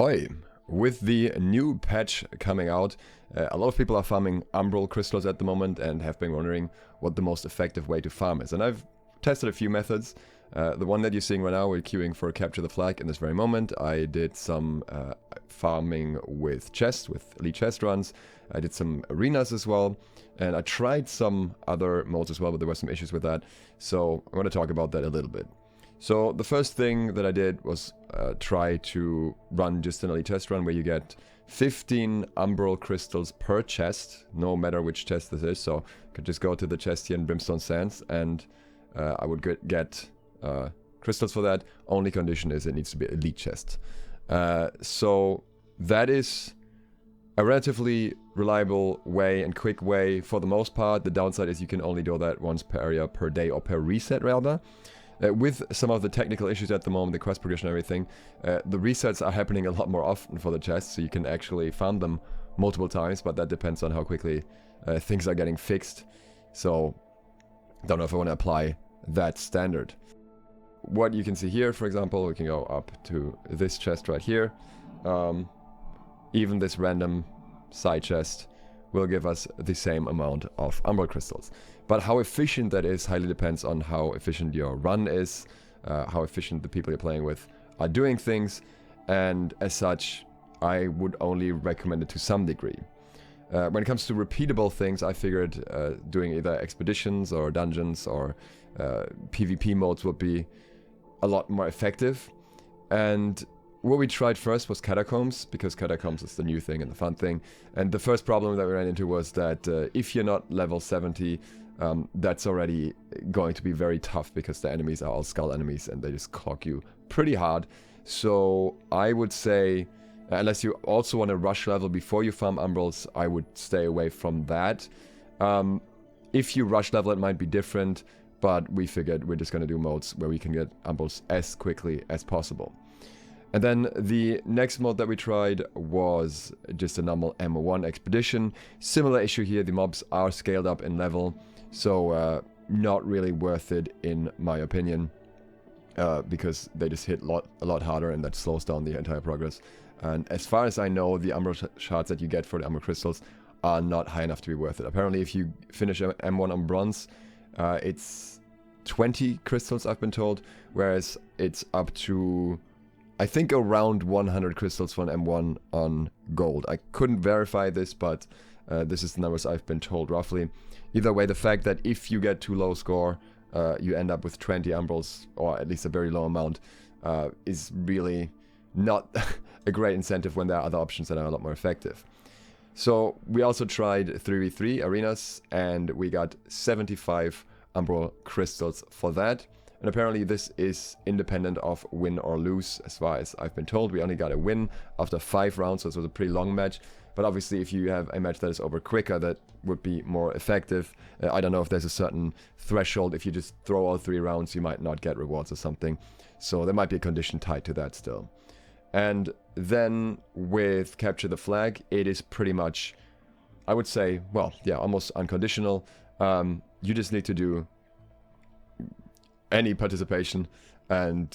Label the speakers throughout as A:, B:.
A: Ahoy! With the new patch coming out, a lot of people are farming Umbral Crystals at the moment and have been wondering what the most effective way to farm is. And I've tested a few methods. The one that you're seeing right now, we're queuing for Capture the Flag in this very moment. I did some farming with chests, with elite chest runs. I did some arenas as well. And I tried some other modes as well, but there were some issues with that. So I'm going to talk about that a little bit. So the first thing that I did was try to run just an elite chest run where you get 15 Umbral Crystals per chest, no matter which chest this is. So I could just go to the chest here in Brimstone Sands and I would get crystals for that. Only condition is it needs to be elite chest. So that is a relatively reliable way and quick way for the most part. The downside is you can only do that once per area per day or per reset rather. With some of the technical issues at the moment, the quest progression and everything, the resets are happening a lot more often for the chests, so you can actually farm them multiple times, but that depends on how quickly things are getting fixed. So, don't know if I want to apply that standard. What you can see here, for example, we can go up to this chest right here. Even this random side chest will give us the same amount of Umbral Crystals. But how efficient that is highly depends on how efficient your run is, how efficient the people you're playing with are doing things, and as such, I would only recommend it to some degree. When it comes to repeatable things, I figured doing either expeditions or dungeons or PvP modes would be a lot more effective. And what we tried first was Catacombs, because Catacombs is the new thing and the fun thing. And the first problem that we ran into was that if you're not level 70, that's already going to be very tough because the enemies are all skull enemies and they just clog you pretty hard. So I would say, unless you also want to rush level before you farm Umbrals, I would stay away from that. If you rush level, it might be different, but we figured we're just going to do modes where we can get Umbrals as quickly as possible. And then the next mode that we tried was just a normal MO1 expedition. Similar issue here, the mobs are scaled up in level, so not really worth it in my opinion, because they just hit a lot harder and that slows down the entire progress. And as far as I know, the Umbral Shards that you get for the Umbral Crystals are not high enough to be worth it. Apparently if you finish M1 on bronze, it's 20 crystals I've been told, whereas it's up to, I think, around 100 crystals for an M1 on gold. I couldn't verify this, but this is the numbers I've been told roughly. Either way, the fact that if you get too low score, you end up with 20 Umbrals, or at least a very low amount, is really not a great incentive when there are other options that are a lot more effective. So we also tried 3v3 arenas, and we got 75 Umbral Crystals for that. And apparently this is independent of win or lose, as far as I've been told. We only got a win after 5 rounds, so it was a pretty long match. But obviously if you have a match that is over quicker, that would be more effective. I don't know if there's a certain threshold. If you just throw all 3 rounds, you might not get rewards or something. So there might be a condition tied to that still. And then with Capture the Flag, it is pretty much, I would say, well, yeah, almost unconditional. You just need to do any participation, and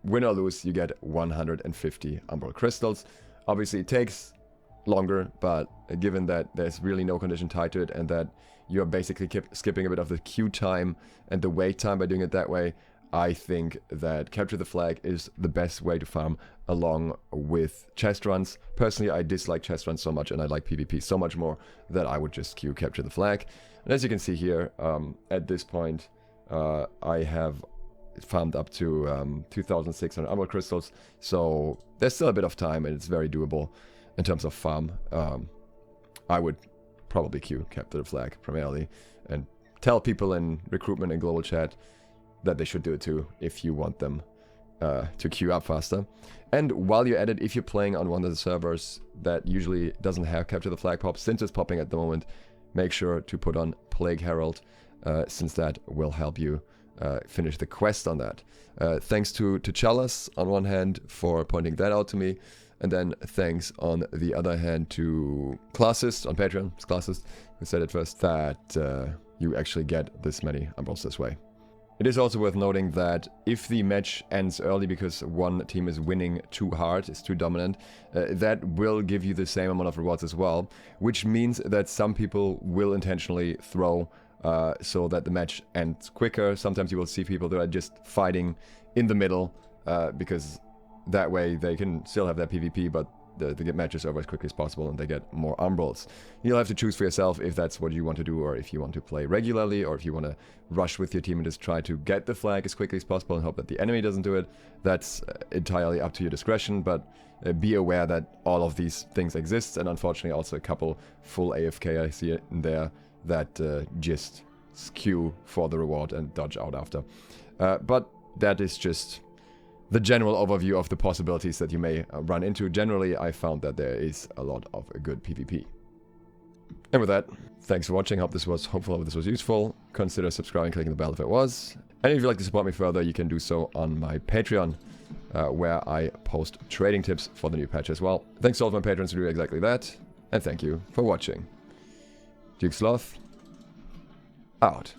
A: win or lose, you get 150 Umbral Crystals. Obviously it takes longer, but given that there's really no condition tied to it and that you're basically skipping a bit of the queue time and the wait time by doing it that way, I think that Capture the Flag is the best way to farm along with chest runs. Personally, I dislike chest runs so much and I like PvP so much more that I would just queue Capture the Flag. And as you can see here, at this point, I have farmed up to 2,600 Umbral Crystals, so there's still a bit of time and it's very doable in terms of farm. I would probably queue Capture the Flag primarily and tell people in recruitment and global chat that they should do it too if you want them to queue up faster. And while you're at it, if you're playing on one of the servers that usually doesn't have Capture the Flag pop, since it's popping at the moment, make sure to put on Plague Herald, since that will help you finish the quest on that. Thanks to Chalice on one hand for pointing that out to me, and then thanks on the other hand to Classist on Patreon, it's Classist who said it first, that you actually get this many Umbrals this way. It is also worth noting that if the match ends early because one team is winning too hard, is too dominant, that will give you the same amount of rewards as well, which means that some people will intentionally throw so that the match ends quicker. Sometimes you will see people that are just fighting in the middle because that way they can still have their PvP, but they get matches over as quickly as possible and they get more Umbrals. You'll have to choose for yourself if that's what you want to do, or if you want to play regularly, or if you want to rush with your team and just try to get the flag as quickly as possible and hope that the enemy doesn't do it. That's entirely up to your discretion, but be aware that all of these things exist, and unfortunately also a couple full AFK I see in there that just skew for the reward and dodge out after. But that is just the general overview of the possibilities that you may run into. Generally, I found that there is a lot of good PvP. And with that, thanks for watching. Hopefully this was useful. Consider subscribing, clicking the bell if it was. And if you'd like to support me further, you can do so on my Patreon, where I post trading tips for the new patch as well. Thanks to all of my patrons who do exactly that. And thank you for watching. Duke Sloth, out.